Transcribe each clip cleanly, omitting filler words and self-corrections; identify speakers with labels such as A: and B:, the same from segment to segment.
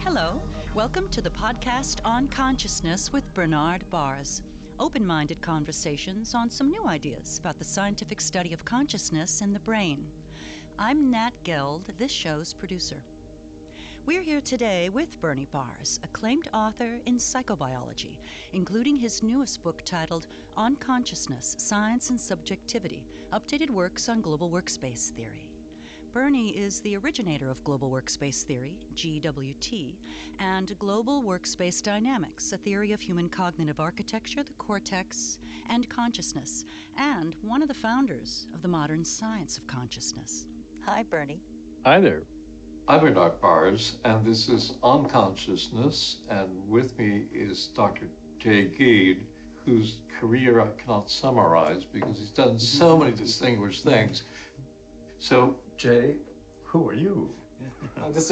A: Hello, welcome to the podcast on consciousness with Bernie Baars. Open-minded conversations on some new ideas about the scientific study of consciousness and the brain. I'm Nat Giedd, this show's producer. We're here today with Bernie Baars, acclaimed author in psychobiology, including his newest book titled On Consciousness, Science and Subjectivity, Updated Works on Global Workspace Theory. Bernie is the originator of Global Workspace Theory, GWT, and Global Workspace Dynamics, a theory of human cognitive architecture, the cortex, and consciousness, and one of the founders of the modern science of consciousness. Hi, Bernie.
B: Hi there. I'm Bernie Baars, and this is On Consciousness, and with me is Dr. Giedd, whose career I cannot summarize because he's done so many distinguished things. So, Jay, who are you?
C: I'm just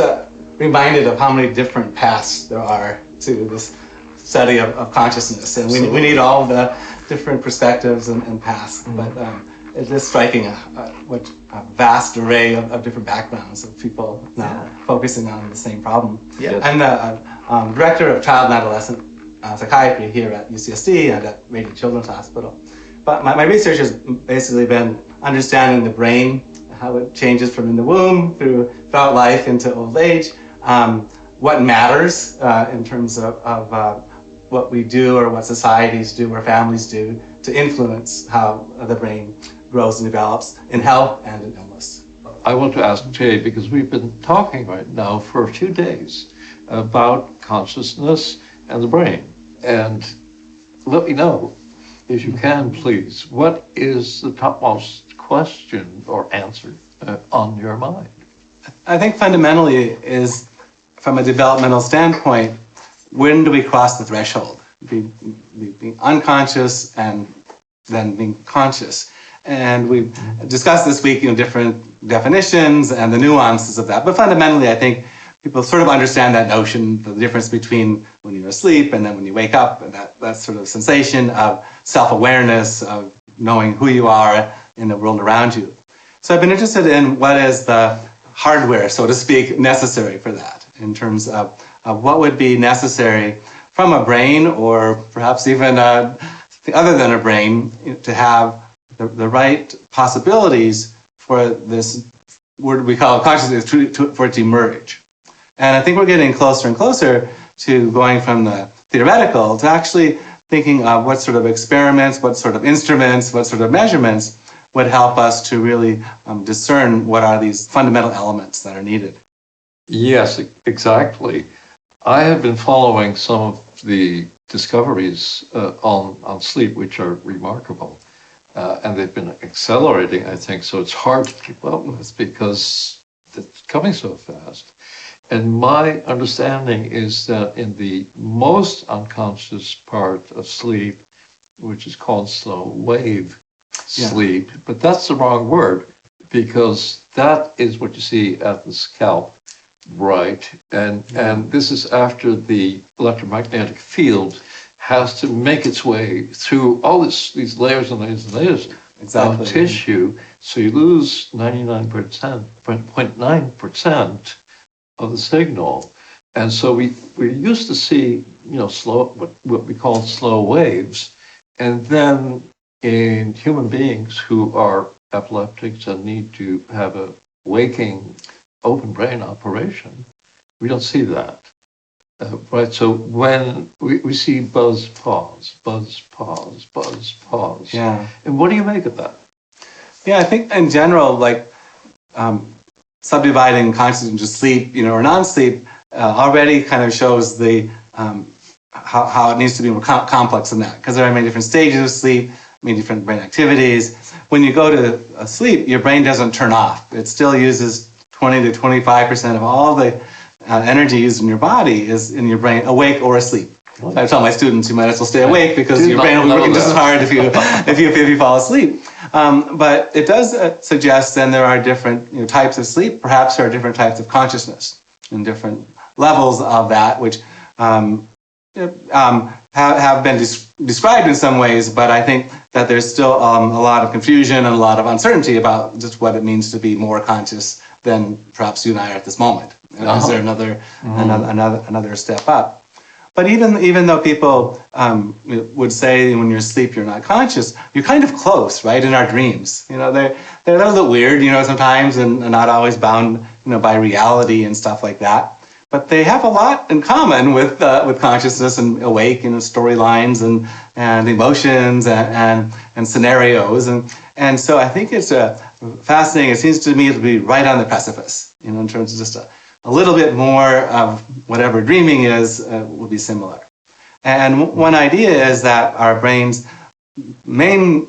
C: reminded of how many different paths there are to this study of consciousness, and we need all the different perspectives and paths. But it's just striking what a vast array of different backgrounds of people now focusing on the same problem.
B: Yes.
C: I'm the director of child and adolescent psychiatry here at UCSD and at Rady Children's Hospital. But my research has basically been understanding the brain, how it changes from in the womb throughout life into old age, what matters in terms of what we do or what societies do or families do to influence how the brain grows and develops in health and in illness.
B: I want to ask Jay, because we've been talking right now for a few days about consciousness and the brain. And let me know, if you can, please, what is the topmost question or answer on your mind?
C: I think fundamentally is, from a developmental standpoint, when do we cross the threshold? Being unconscious and then being conscious. And we've discussed this week, different definitions and the nuances of that. But fundamentally, I think people sort of understand that notion, the difference between when you're asleep and then when you wake up, and that sort of sensation of self-awareness, of knowing who you are in the world around you. So I've been interested in what is the hardware, so to speak, necessary for that, in terms of what would be necessary from a brain, or perhaps even other than a brain, to have the right possibilities for this word we call consciousness for it to emerge. And I think we're getting closer and closer to going from the theoretical to actually thinking of what sort of experiments, what sort of instruments, what sort of measurements would help us to really discern what are these fundamental elements that are needed.
B: Yes, exactly. I have been following some of the discoveries on sleep, which are remarkable. And they've been accelerating, I think, so it's hard to keep up with because it's coming so fast. And my understanding is that in the most unconscious part of sleep, which is called slow wave sleep, but that's the wrong word, because that is what you see at the scalp, right? And this is after the electromagnetic field has to make its way through all these layers and layers and layers of tissue. So you lose 99.9% of the signal. And so we used to see, slow, what we call slow waves. And then in human beings who are epileptics and need to have a waking open brain operation, we don't see that. Right, so when we see buzz, pause, buzz, pause, buzz, pause.
C: Yeah.
B: And what do you make of that?
C: Yeah, I think in general, subdividing consciousness into sleep, or non-sleep, already kind of shows the how it needs to be more complex than that, because there are many different stages of sleep, many different brain activities. When you go to sleep, your brain doesn't turn off. It still uses 20 to 25% of all the energy used in your body is in your brain, awake or asleep. I tell my students you might as well stay awake because your brain will be working just as hard if you fall asleep. But it does suggest then there are different types of sleep. Perhaps there are different types of consciousness and different levels of that, which have been described in some ways, but I think that there's still a lot of confusion and a lot of uncertainty about just what it means to be more conscious than perhaps you and I are at this moment. Is there another step up? But even though people would say when you're asleep you're not conscious, you're kind of close, right? In our dreams, they're a little bit weird, sometimes, and not always bound, by reality and stuff like that. But they have a lot in common with consciousness and awake, storylines and emotions and scenarios, and so I think it's fascinating. It seems to me to be right on the precipice, in terms of just a little bit more of whatever dreaming is will be similar. And one idea is that our brain's main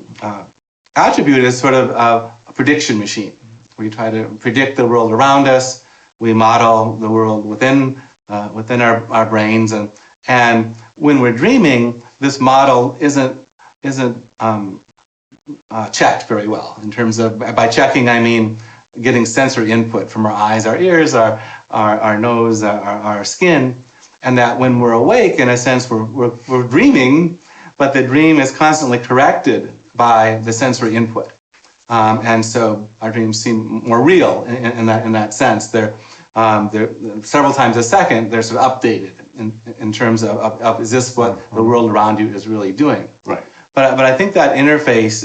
C: attribute is sort of a prediction machine. We try to predict the world around us. We model the world within our brains, and when we're dreaming, this model isn't checked very well. In terms of, by checking, I mean getting sensory input from our eyes, our ears, our nose, our skin, and that when we're awake, in a sense, we're dreaming, but the dream is constantly corrected by the sensory input. And so our dreams seem more real in that sense. They're several times a second. They're sort of updated in terms of is this what the world around you is really doing?
B: Right.
C: But I think that interface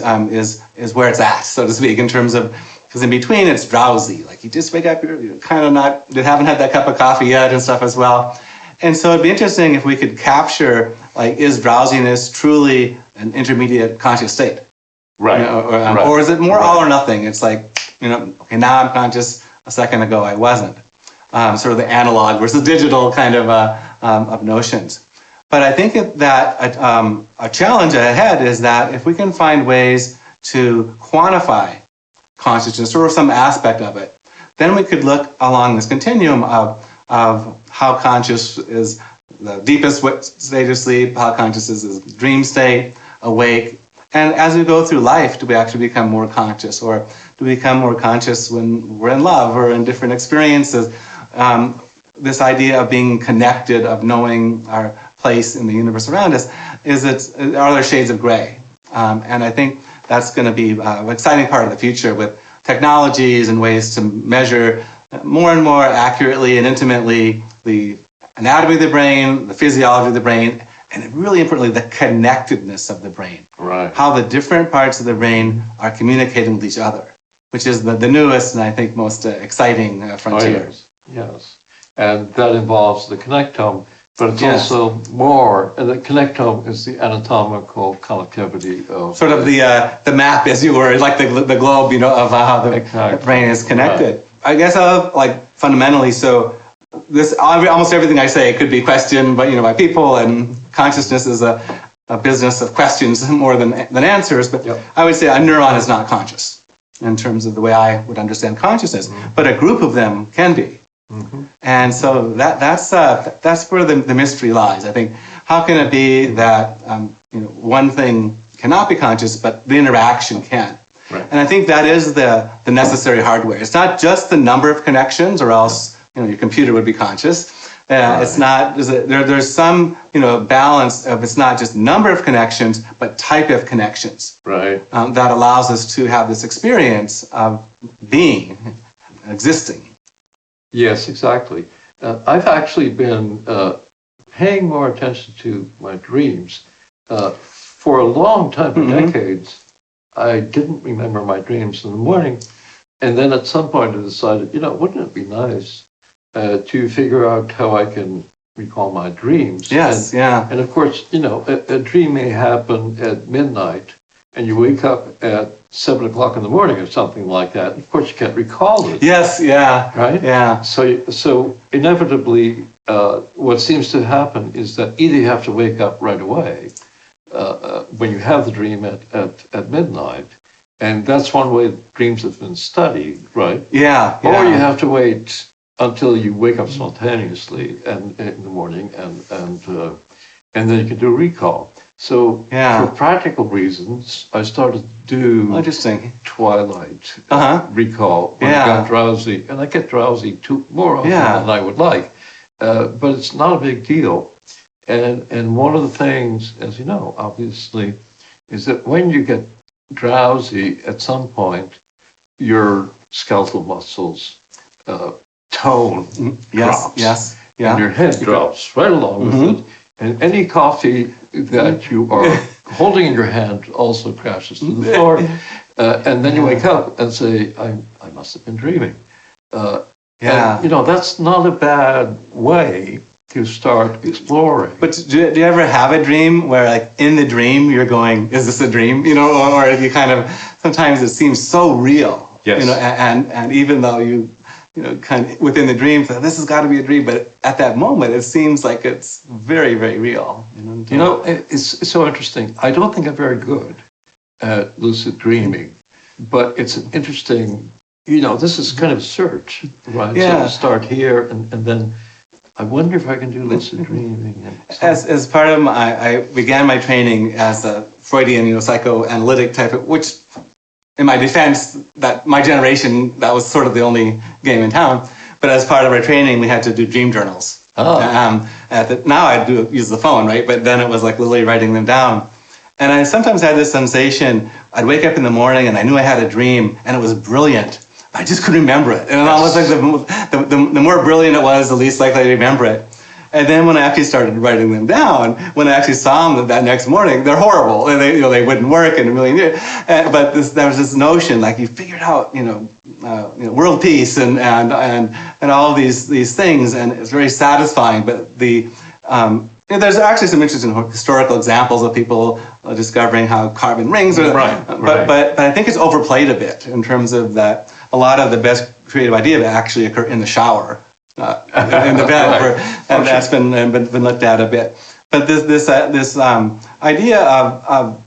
C: is where it's at, so to speak, in terms of, because in between it's drowsy. Like you just wake up, you're kind of you haven't had that cup of coffee yet and stuff as well. And so it'd be interesting if we could capture, like, is drowsiness truly an intermediate conscious state?
B: Right.
C: Or is it more all or nothing? It's like, okay, now I'm conscious, a second ago I wasn't. Sort of the analog versus digital kind of notions. But I think that a challenge ahead is that if we can find ways to quantify consciousness or some aspect of it, then we could look along this continuum of how conscious is the deepest state of sleep, how conscious is dream state, awake. And as we go through life, do we actually become more conscious, or do we become more conscious when we're in love or in different experiences? This idea of being connected, of knowing our place in the universe around us, are there shades of gray? And I think that's going to be an exciting part of the future, with technologies and ways to measure more and more accurately and intimately the anatomy of the brain, the physiology of the brain, and really importantly, the connectedness of the brain.
B: Right.
C: How the different parts of the brain are communicating with each other, which is the newest and I think most exciting frontier.
B: Oh, yes. And that involves the connectome, but it's also more, and the connectome is the anatomical connectivity of...
C: Sort of the map, as you were, like the globe, of how the brain is connected. Right. I guess fundamentally, so this, almost everything I say could be questioned by people, and consciousness is a business of questions more than answers, but I would say a neuron is not conscious in terms of the way I would understand consciousness, but a group of them can be. Mm-hmm. And so that's where the mystery lies. I think, how can it be that one thing cannot be conscious, but the interaction can? Right. And I think that is the necessary hardware. It's not just the number of connections, or else your computer would be conscious. Right. It's not. There's some balance of, it's not just number of connections, but type of connections. Right. That allows us to have this experience of being, existing.
B: Yes, exactly. I've actually been paying more attention to my dreams. For a long time, for decades, I didn't remember my dreams in the morning. And then at some point I decided, wouldn't it be nice to figure out how I can recall my dreams?
C: Yes,
B: And of course, a dream may happen at midnight, and you wake up at 7 o'clock in the morning or something like that. Of course, you can't recall it.
C: Yes, yeah.
B: Right?
C: Yeah.
B: So inevitably, what seems to happen is that either you have to wake up right away when you have the dream at midnight, and that's one way dreams have been studied, right?
C: Yeah.
B: Or you have to wait until you wake up spontaneously and in the morning, and then you can do a recall. So for practical reasons, I started to do twilight recall when I got drowsy, and I get drowsy more often than I would like, but it's not a big deal. And one of the things, as you know, obviously, is that when you get drowsy at some point, your skeletal muscles tone drops.
C: Yes. Yeah.
B: And your head drops right along with it. And any coffee that you are holding in your hand also crashes to the floor. And then you wake up and say, I must have been dreaming. And, that's not a bad way to start exploring.
C: But do you ever have a dream where, like, in the dream you're going, is this a dream? Or you kind of, sometimes it seems so real.
B: Yes.
C: And even though you kind of within the dream, this has got to be a dream, but at that moment it seems like it's very, very real.
B: It's so interesting. I don't think I'm very good at lucid dreaming, but it's an interesting, this is kind of a search, right?
C: Yeah.
B: So start here and then I wonder if I can do lucid dreaming.
C: As part of I began my training as a Freudian, psychoanalytic type of, which, in my defense, that my generation, that was sort of the only game in town. But as part of our training, we had to do dream journals.
B: Oh.
C: Now I do use the phone, right? But then it was like literally writing them down. And I sometimes had this sensation, I'd wake up in the morning and I knew I had a dream and it was brilliant. I just couldn't remember it. And almost like the more brilliant it was, the least likely to remember it. And then when I actually started writing them down, when I actually saw them that next morning, they're horrible, and they wouldn't work in a million years. But there was this notion, like, you figured out, world peace and all these things, and it's very satisfying. But there's actually some interesting historical examples of people discovering how carbon rings. But I think it's overplayed a bit in terms of that. A lot of the best creative ideas actually occur in the shower. In the bed, and that's been looked at a bit. But this idea of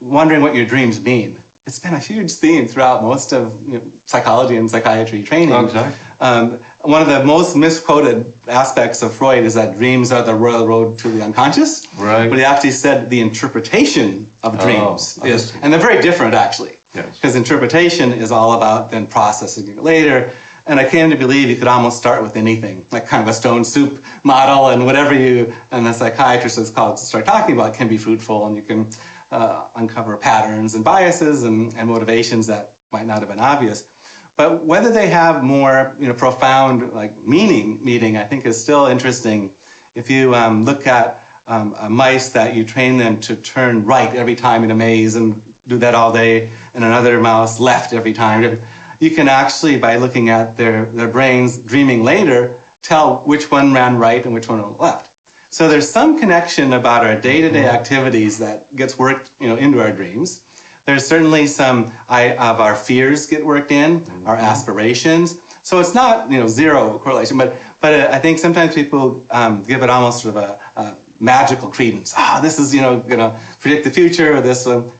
C: wondering what your dreams mean, it's been a huge theme throughout most of psychology and psychiatry training.
B: Exactly.
C: One of the most misquoted aspects of Freud is that dreams are the royal road to the unconscious.
B: Right.
C: But he actually said the interpretation of dreams is, and they're very different actually.
B: Yes.
C: Because interpretation is all about then processing it later. And I came to believe you could almost start with anything, like kind of a stone soup model, and whatever and the psychiatrist is called to start talking about can be fruitful, and you can uncover patterns and biases and motivations that might not have been obvious. But whether they have more profound meaning, I think is still interesting. If you look at mice that you train them to turn right every time in a maze and do that all day, and another mouse left every time, you can actually, by looking at their brains dreaming later, tell which one ran right and which one went left. So there's some connection about our day-to-day activities that gets worked into our dreams. There's certainly some of our fears get worked in, our aspirations. So it's not zero correlation, but I think sometimes people give it almost sort of a magical credence. This is going to predict the future, or this one.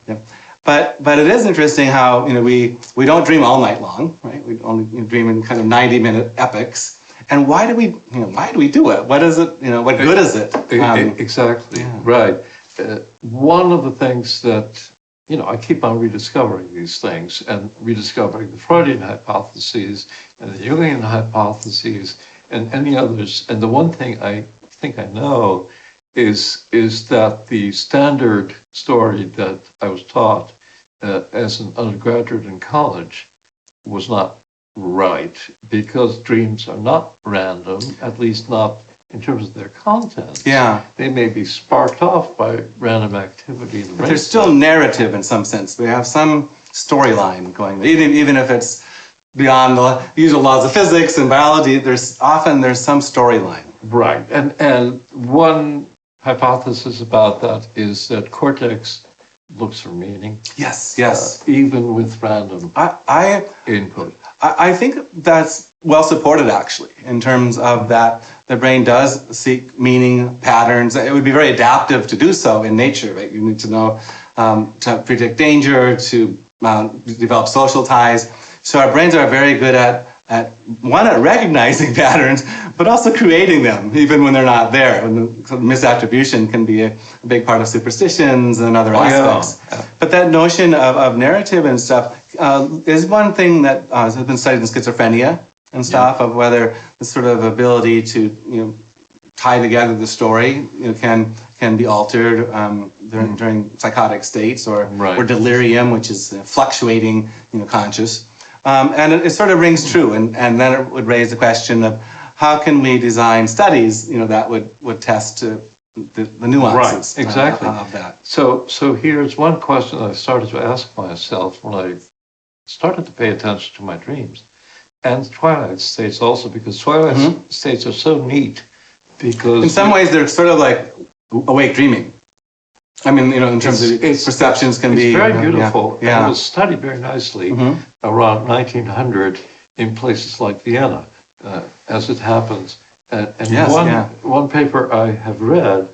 C: But it is interesting how we don't dream all night long, right? We only dream in kind of 90-minute epics. And why do we do it? What is it? What good is it?
B: Exactly. Yeah. Right. One of the things that I keep on rediscovering these things and rediscovering the Freudian hypotheses and the Jungian hypotheses and any others. And the one thing I think I know is that the standard story that I was taught as an undergraduate in college was not right, because dreams are not random, at least not in terms of their content.
C: Yeah.
B: They may be sparked off by random activity in the brain.
C: But there's still narrative in some sense. We have some storyline going, even if it's beyond the usual laws of physics and biology, there's some storyline.
B: Right. And one hypothesis about that is that cortex looks for meaning.
C: Yes.
B: Even with random input.
C: I think that's well supported, actually, in terms of that the brain does seek meaning, patterns. It would be very adaptive to do so in nature, right? You need to know to predict danger, to develop social ties. So our brains are very good at recognizing patterns, but also creating them, even when they're not there. And misattribution can be a big part of superstitions and other aspects. Yeah. But that notion of narrative and stuff is one thing that has been studied in schizophrenia and stuff, of whether the sort of ability to tie together the story, can be altered during psychotic states or delirium, which is fluctuating, conscious. And it sort of rings true, and then it would raise the question of how can we design studies, that would test the nuances
B: exactly.
C: Of that.
B: So here's one question I started to ask myself when I started to pay attention to my dreams, and twilight states also, because twilight states are so neat. Because
C: in some ways they're sort of like awake dreaming. I mean, in terms of perceptions can be
B: very beautiful.
C: Yeah.
B: And it was studied very nicely around 1900 in places like Vienna, as it happens. And one paper I have read,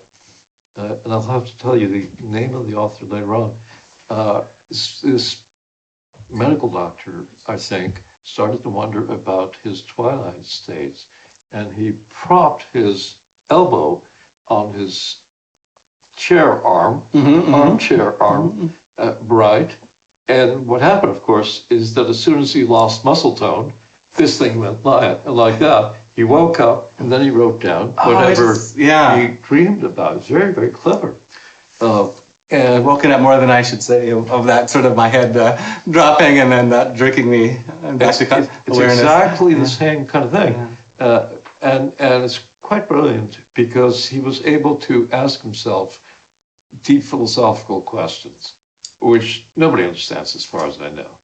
B: and I'll have to tell you the name of the author later on, this medical doctor, I think, started to wonder about his twilight states, and he propped his elbow on his armchair arm, right? And what happened, of course, is that as soon as he lost muscle tone, this thing went like that. He woke up and then he wrote down whatever he dreamed about. It's very, very clever.
C: And woken up more than I should say of that sort of my head dropping and then that jerking me.
B: It's exactly the same kind of thing. And it's quite brilliant because he was able to ask himself deep philosophical questions, which nobody understands as far as I know.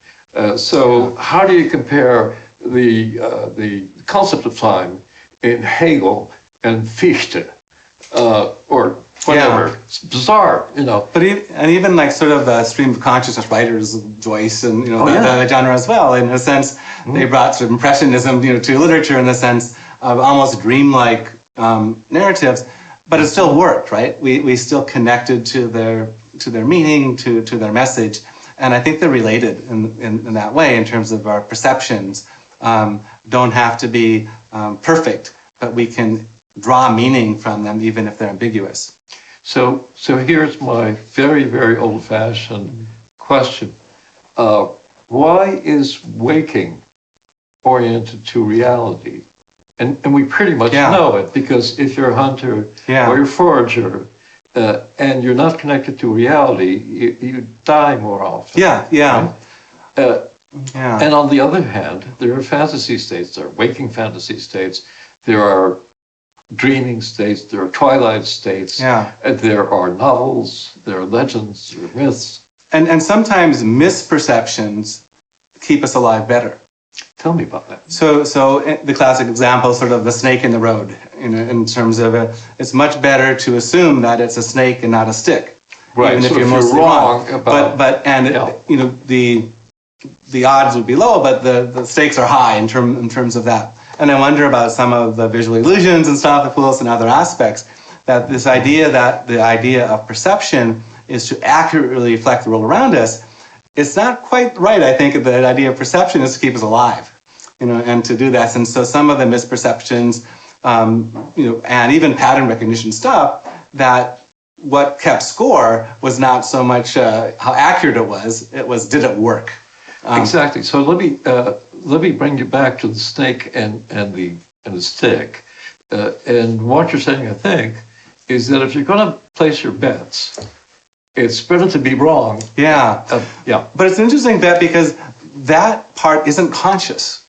B: So how do you compare the concept of time in Hegel and Fichte, or whatever? It's bizarre,
C: But even like sort of the stream of consciousness writers, Joyce and that genre as well. In a sense, they brought sort of impressionism, to literature in the sense of almost dreamlike narratives. But it still worked, right? We still connected to their meaning, to their message, and I think they're related in that way in terms of our perceptions. Don't have to be perfect, but we can draw meaning from them even if they're ambiguous.
B: So here's my very, very old-fashioned question: why is waking oriented to reality? And we pretty much know it, because if you're a hunter or you're a forager and you're not connected to reality, you die more often. Right? And on the other hand, there are fantasy states, there are waking fantasy states, there are dreaming states, there are twilight states, there are novels, there are legends, there are myths.
C: And sometimes misperceptions keep us alive better.
B: Tell me about that.
C: So the classic example, sort of the snake in the road, in terms of it's much better to assume that it's a snake and not a stick,
B: right?
C: Even
B: so
C: if you're mostly
B: wrong about,
C: the odds would be low, but the stakes are high in terms of that. And I wonder about some of the visual illusions and stuff, the fools and other aspects. That the idea of perception is to accurately reflect the world around us. It's not quite right, I think. The idea of perception is to keep us alive, and to do that. And so some of the misperceptions, and even pattern recognition stuff, that what kept score was not so much how accurate it was did it work?
B: Exactly. So let me bring you back to the snake and the stick. And what you're saying, I think, is that if you're going to place your bets, it's better to be wrong.
C: But it's an interesting bet because that part isn't conscious,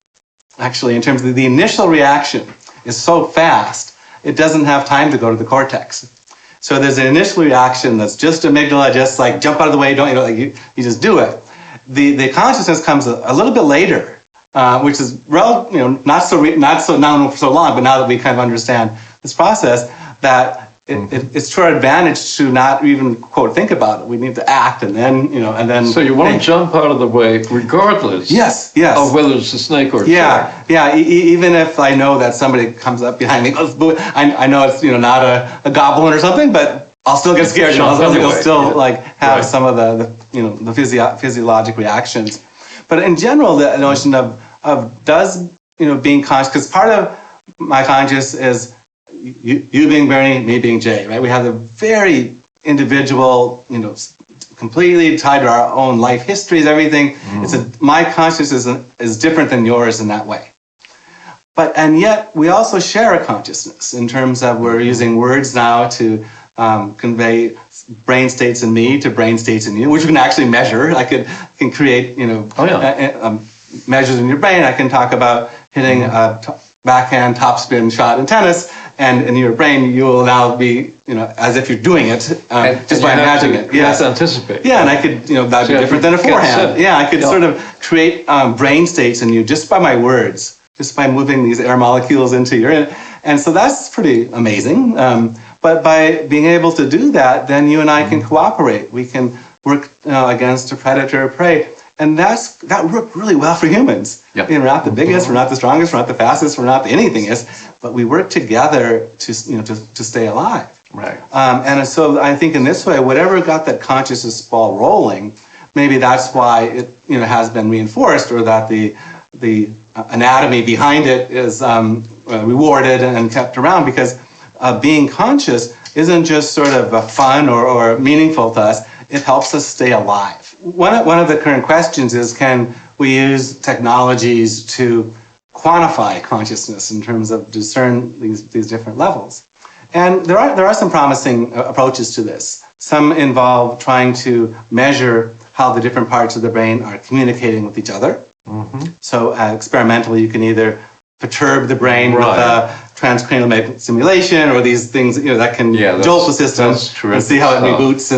C: actually, in terms of the initial reaction is so fast, it doesn't have time to go to the cortex. So there's an initial reaction that's just amygdala, just like jump out of the way, you just do it. The consciousness comes a little bit later, which is not so known for so long, but now that we kind of understand this process, that it's to our advantage to not even quote think about it. We need to act, and then.
B: So you want to jump out of the way, regardless.
C: Yes.
B: Of whether it's a snake or a
C: stick. Even if I know that somebody comes up behind me, I know it's not a goblin or something, but I'll still get scared. I'll still have some of the physiologic reactions. But in general, the notion of does being conscious, because part of my conscious is you being Bernie, me being Jay, right? We have the very individual, completely tied to our own life histories, everything. My consciousness is different than yours in that way. And yet we also share a consciousness in terms of we're using words now to convey brain states in me to brain states in you, which we can actually measure. I can create, measures in your brain. I can talk about hitting a backhand topspin shot in tennis, and in your brain you will now be, as if you're doing it just by imagining it.
B: Yes, anticipate.
C: Yeah, and I could, that'd be different than a forehand. Yeah, I could sort of create brain states in you just by my words, just by moving these air molecules into your. And so that's pretty amazing. But by being able to do that, then you and I can cooperate. We can work against a predator or prey. And that worked really well for humans.
B: Yep.
C: We're not the biggest, we're not the strongest, we're not the fastest, we're not the anythingest, but we work together to stay alive.
B: Right.
C: And so I think in this way, whatever got that consciousness ball rolling, maybe that's why it has been reinforced, or that the anatomy behind it is rewarded and kept around, because being conscious isn't just sort of fun or meaningful to us. It helps us stay alive. One of the current questions is, can we use technologies to quantify consciousness in terms of discern these different levels? And there are some promising approaches to this. Some involve trying to measure how the different parts of the brain are communicating with each other. Mm-hmm. So experimentally, you can either perturb the brain with transcranial magnetic stimulation, or these things that can jolt the system and see how it reboots.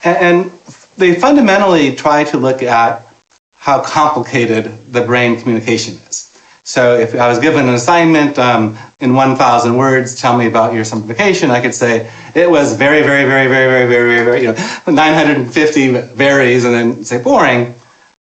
C: And they fundamentally try to look at how complicated the brain communication is. So if I was given an assignment in 1,000 words, tell me about your simplification, I could say it was very, very, very, very, very, very, very, 950 varies, and then say boring.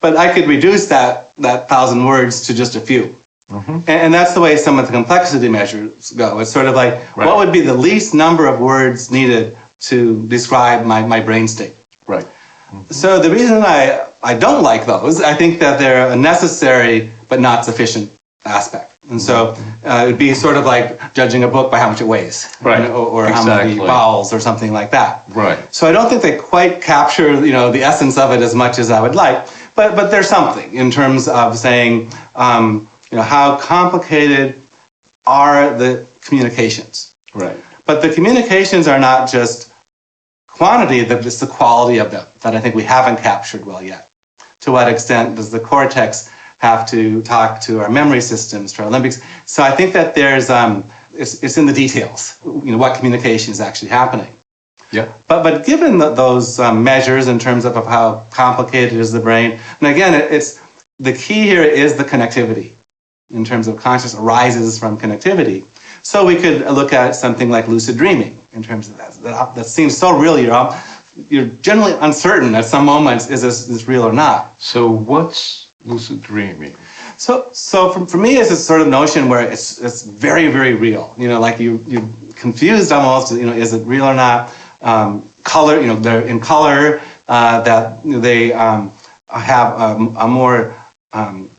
C: But I could reduce that 1,000 words to just a few. Mm-hmm. And that's the way some of the complexity measures go. It's sort of like, what would be the least number of words needed to describe my brain state?
B: Right. Mm-hmm.
C: So the reason I don't like those, I think that they're a necessary but not sufficient aspect. And so it would be sort of like judging a book by how much it weighs,
B: right?
C: Or how many vowels or something like that.
B: Right.
C: So I don't think they quite capture the essence of it as much as I would like. But there's something in terms of saying how complicated are the communications.
B: Right.
C: But the communications are not just quantity, it's the quality of them that I think we haven't captured well yet. To what extent does the cortex have to talk to our memory systems, to our limbics? So I think that there's it's in the details, what communication is actually happening.
B: Yeah.
C: But given those measures in terms of how complicated is the brain, and again, it's the key here is the connectivity in terms of consciousness arises from connectivity. So we could look at something like lucid dreaming in terms of that seems so real. You're generally uncertain at some moments, is this real or not?
B: So what's lucid dreaming?
C: So for me, it's this sort of notion where it's very, very real. Like you're confused almost. Is it real or not? Color. They're in color. That they have a more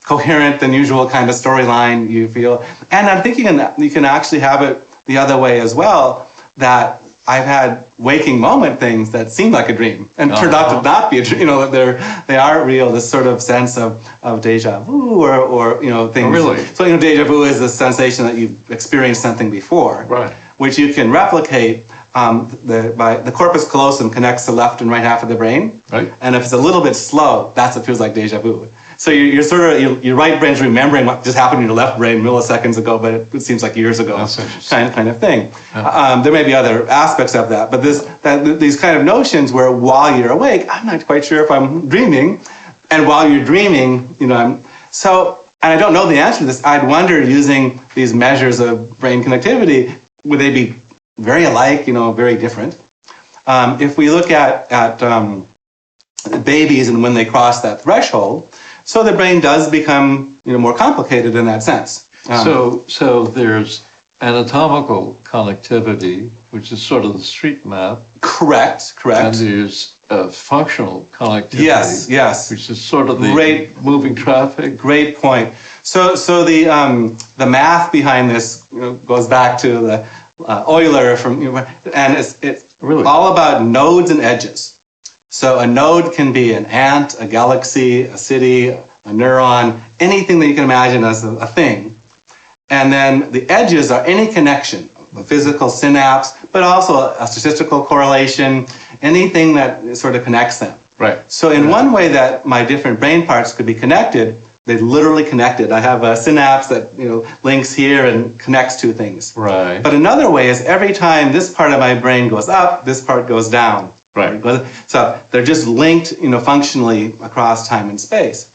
C: coherent than usual kind of storyline, you feel. And I'm thinking that you can actually have it the other way as well, that I've had waking moment things that seem like a dream and turned out to not be a dream, that they are real, this sort of sense of deja vu or things.
B: Oh, really?
C: So, deja vu is the sensation that you've experienced something before,
B: right,
C: which you can replicate. The corpus callosum connects the left and right half of the brain,
B: right, and
C: if it's a little bit slow, that's what feels like deja vu. So you're sort of your right brain's remembering what just happened in your left brain milliseconds ago, but it seems like years ago.
B: That's interesting.
C: kind of thing. There may be other aspects of that, but these kind of notions where while you're awake, I'm not quite sure if I'm dreaming, and while you're dreaming, and I don't know the answer to this. I'd wonder, using these measures of brain connectivity, would they be very alike, very different? If we look at babies and when they cross that threshold. So the brain does become, more complicated in that sense.
B: So there's anatomical connectivity, which is sort of the street map.
C: Correct.
B: And there's functional connectivity.
C: Yes.
B: Which is sort of the moving traffic.
C: Great point. So the math behind this goes back to the Euler and it's really all about nodes and edges. So a node can be an ant, a galaxy, a city, a neuron, anything that you can imagine as a thing. And then the edges are any connection, a physical synapse, but also a statistical correlation, anything that sort of connects them.
B: Right.
C: So in one way that my different brain parts could be connected, they're literally connected. I have a synapse that links here and connects two things.
B: Right.
C: But another way is every time this part of my brain goes up, this part goes down.
B: Right.
C: So they're just linked, functionally across time and space.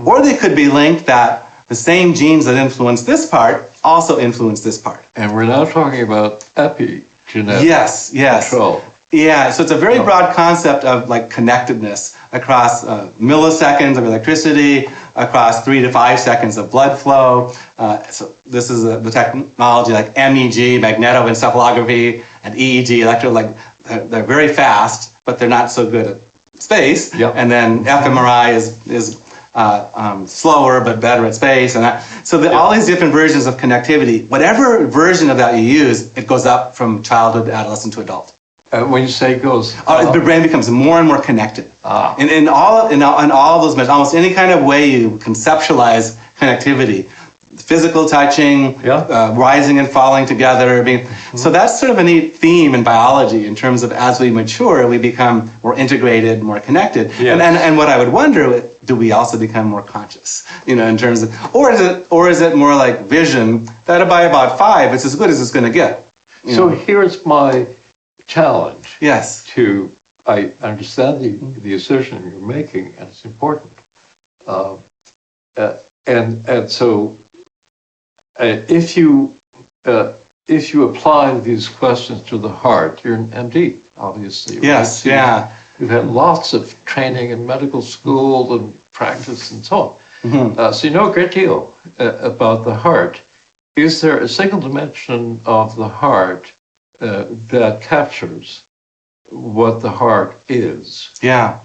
C: Or they could be linked that the same genes that influence this part also influence this part.
B: And we're now talking about epigenetic
C: Yes.
B: control.
C: Yeah, so it's a very broad concept of like connectedness across milliseconds of electricity, across 3 to 5 seconds of blood flow. So this is the technology like MEG, magnetoencephalography, and EEG, they're very fast, but they're not so good at space.
B: Yep.
C: And then fMRI is slower but better at space, and all these different versions of connectivity. Whatever version of that you use, it goes up from childhood to adolescent to adult.
B: When you say it goes,
C: The brain becomes more and more connected. In all those measures, almost any kind of way you conceptualize connectivity, physical touching, rising and falling together. So that's sort of a neat theme in biology in terms of as we mature, we become more integrated, more connected.
B: Yes.
C: And what I would wonder, do we also become more conscious? In terms of, or is it more like vision that by about 5, it's as good as it's going to get?
B: So here's my challenge.
C: Yes.
B: I understand the assertion you're making, and it's important. And so, if you apply these questions to the heart, you're an MD, obviously.
C: Yes.
B: Right?
C: Yeah.
B: You've had lots of training in medical school and practice and so on.
C: Mm-hmm.
B: So you know a great deal about the heart. Is there a single dimension of the heart that captures what the heart is?
C: Yeah.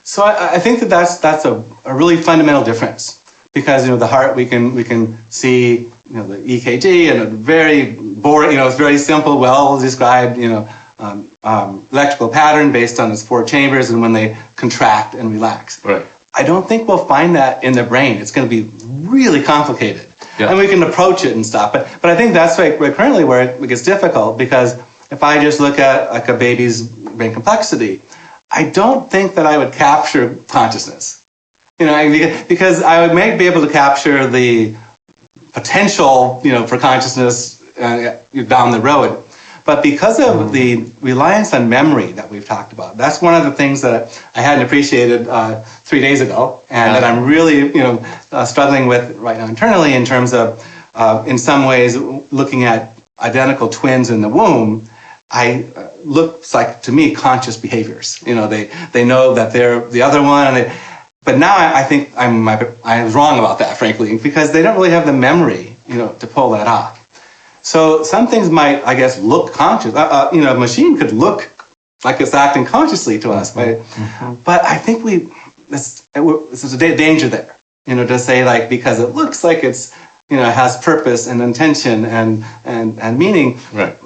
C: So I think that's a really fundamental difference, because the heart we can see the EKG and a very boring it's very simple, well described electrical pattern based on its 4 chambers and when they contract and relax.
B: Right.
C: I don't think we'll find that in the brain. It's going to be really complicated.
B: Yeah.
C: And we can approach it and stuff. But I think that's currently where it gets difficult, because if I just look at like a baby's brain complexity, I don't think that I would capture consciousness. Because I would be able to capture the potential, for consciousness down the road. But because of the reliance on memory that we've talked about, that's one of the things that I hadn't appreciated 3 days ago, and that I'm really, struggling with right now internally in terms of, in some ways, looking at identical twins in the womb. Looks like to me conscious behaviors. They know that they're the other one, but now I think I was wrong about that, frankly, because they don't really have the memory, to pull that off. So some things might, I guess, look conscious. A machine could look like it's acting consciously to us, right? Mm-hmm. But I think there's a danger there, to say because it looks like it's, has purpose and intention and meaning.
B: Right.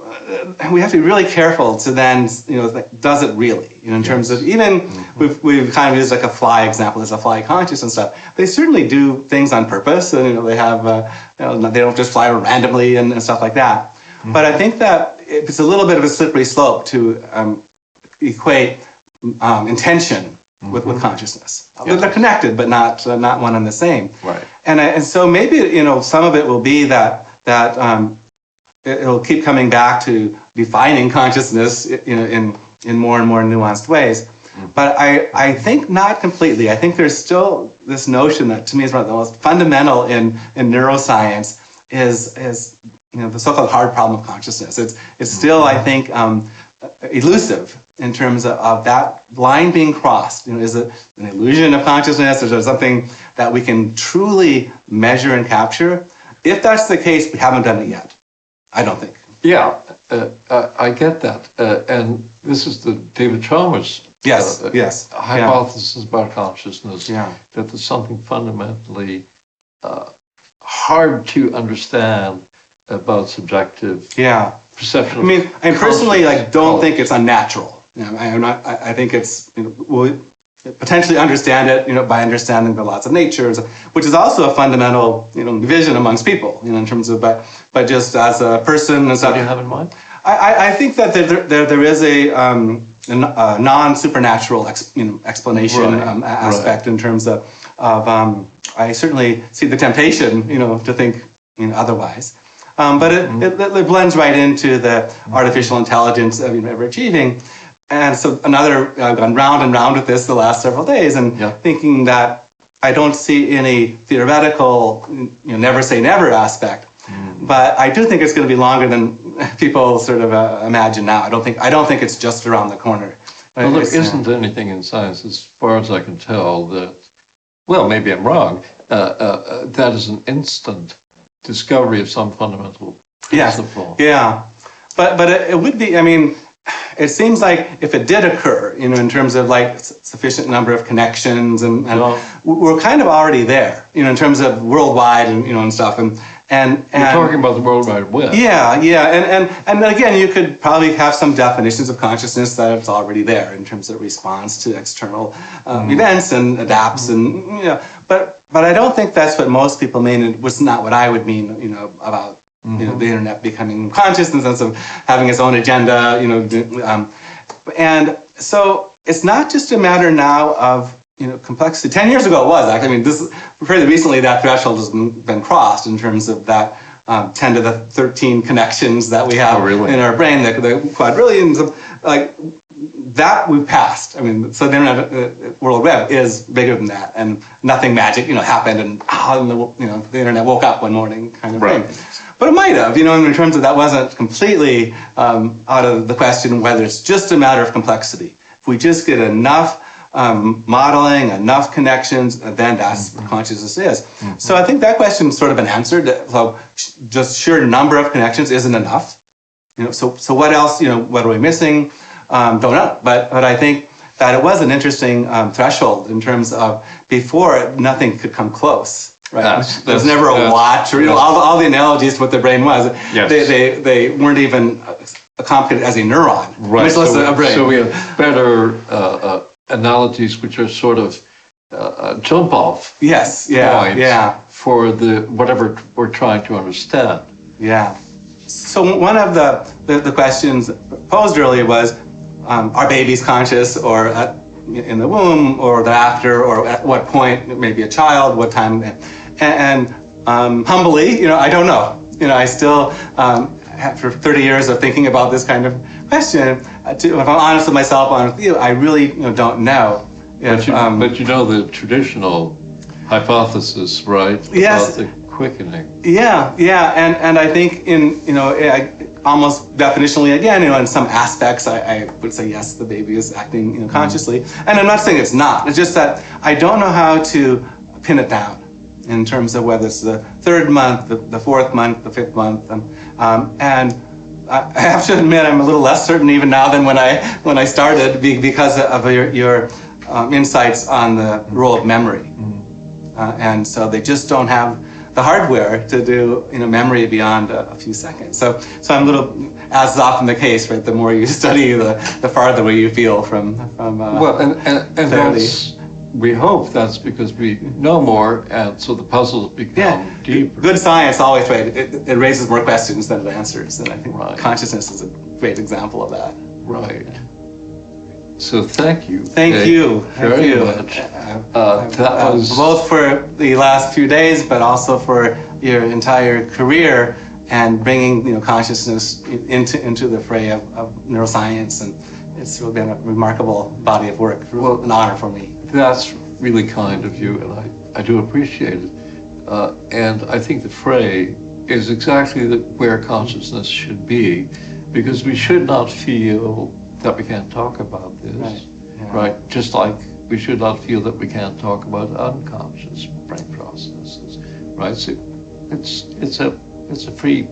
C: We have to be really careful to then, does it really? In terms of even, we've kind of used like a fly example, as a fly conscious and stuff. They certainly do things on purpose, and they have, they don't just fly randomly and stuff like that. Mm-hmm. But I think that it's a little bit of a slippery slope to equate intention with consciousness. Yeah. They're connected, but not one and the same.
B: Right.
C: And so maybe some of it will be that it'll keep coming back to defining consciousness, in more and more nuanced ways. Mm-hmm. But I think not completely. I think there's still this notion that to me is one of the most fundamental in neuroscience is the so-called hard problem of consciousness. It's still, I think, elusive in terms of that line being crossed. Is it an illusion of consciousness? Is there something that we can truly measure and capture? If that's the case, we haven't done it yet. I don't think.
B: Yeah, I get that. And this is the David Chalmers hypothesis about consciousness, that there's something fundamentally hard to understand about subjective perception.
C: I personally don't think it's unnatural. I think it's potentially understand it, by understanding the laws of nature, which is also a fundamental, division amongst people, in terms of, but just as a person.
B: What do you have in mind?
C: I think that there is a non-supernatural explanation aspect in terms of I certainly see the temptation, to think otherwise. But it blends right into the artificial intelligence of ever achieving. And so I've gone round and round with this the last several days, and thinking that I don't see any theoretical, never say never aspect. But I do think it's going to be longer than people sort of imagine now. I don't think it's just around the corner.
B: Well, there isn't anything in science, as far as I can tell, that, well, maybe I'm wrong, that is an instant discovery of some fundamental principle.
C: Yeah. But it would be, it seems like if it did occur, in terms of like sufficient number of connections, and we're kind of already there, in terms of worldwide and stuff. And
B: you're talking about the World Wide Web.
C: Yeah. And again, you could probably have some definitions of consciousness that it's already there in terms of response to external events and adapts, but I don't think that's what most people mean. It was not what I would mean, about the internet becoming conscious in the sense of having its own agenda, and so it's not just a matter now of complexity. 10 years ago it was actually. This fairly recently that threshold has been crossed in terms of that 10 to the 13 connections that we have in our brain, the quadrillions of that we've passed. So the internet, World Web is bigger than that, and nothing magic, happened, and the internet woke up one morning kind of thing. But it might have, in terms of that wasn't completely out of the question whether it's just a matter of complexity. If we just get enough modeling, enough connections, then that's what consciousness is. So I think that question's sort of been answered. So just sheer number of connections isn't enough. So what else? What are we missing? Don't know. But I think that it was an interesting threshold in terms of before nothing could come close. Right. There was never a watch, or all the analogies to what the brain was.
B: Yes.
C: They weren't even complicated as a neuron.
B: Right.
C: Much less a brain.
B: So we have better analogies, which are sort of jump off.
C: Yes.
B: For the whatever we're trying to understand.
C: Yeah. So one of the questions posed earlier was, are babies conscious, or in the womb, or thereafter, or at what point? Maybe a child. What time? And humbly, I don't know. I still, after 30 years of thinking about this kind of question, if I'm honest with myself, honest with you, I really don't know.
B: But the traditional hypothesis, right?
C: Yes.
B: About the quickening.
C: Yeah, and I think almost definitionally again, in some aspects, I would say yes, the baby is acting consciously, and I'm not saying it's not. It's just that I don't know how to pin it down in terms of whether it's the third month, the fourth month, the fifth month, and I have to admit I'm a little less certain even now than when I started, because of your insights on the role of memory, and so they just don't have the hardware to do memory beyond a few seconds. So I'm a little, as is often the case, right? The more you study, the farther away you feel from
B: well, and that's, we hope that's because we know more, and so the puzzles become deeper.
C: Good science always, right? It raises more questions than it answers, and I think consciousness is a great example of that.
B: Right. So thank you.
C: Thank you
B: very much. That was
C: both for the last few days, but also for your entire career, and bringing consciousness into the fray of neuroscience, and it's really been a remarkable body of work. Well, an honor for me.
B: That's really kind of you, and I do appreciate it. And I think the fray is exactly where consciousness should be, because we should not feel that we can't talk about this, right? Just like we should not feel that we can't talk about unconscious brain processes, right? So it's a free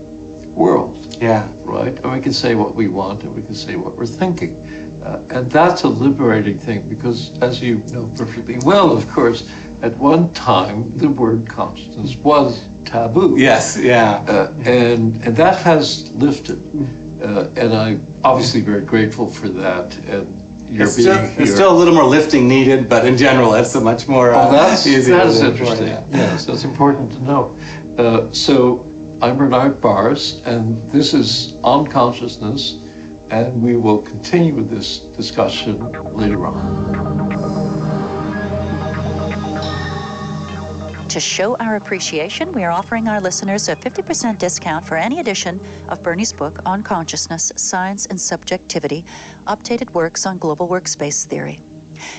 B: world, right? And we can say what we want, and we can say what we're thinking, and that's a liberating thing, because as you know perfectly well, of course, at one time the word consciousness was taboo.
C: Yes,
B: and that has lifted. And I'm obviously very grateful for that. And your being here.
C: It's still a little more lifting needed, but in general, it's a much more
B: That
C: easy.
B: is interesting. Yes, that's important to know. So I'm Bernard Baars, and this is On Consciousness, and we will continue this discussion later on.
A: To show our appreciation, we are offering our listeners a 50% discount for any edition of Bernie's book on consciousness, science, and subjectivity, updated works on global workspace theory.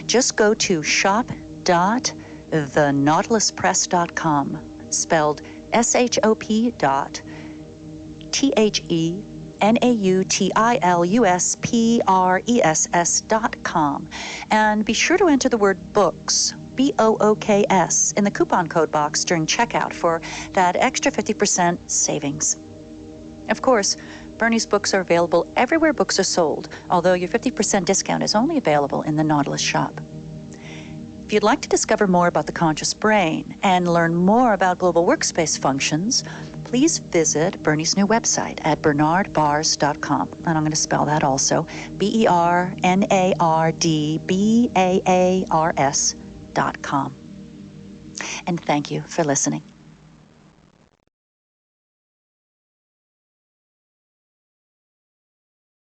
A: Just go to shop.thenautiluspress.com, spelled shop.thenautiluspress.com, and be sure to enter the word books, BOOKS, in the coupon code box during checkout for that extra 50% savings. Of course, Bernie's books are available everywhere books are sold, although your 50% discount is only available in the Nautilus shop. If you'd like to discover more about the conscious brain and learn more about global workspace functions, please visit Bernie's new website at bernardbaars.com. And I'm going to spell that also, BERNARDBAARS.com. And thank you for listening.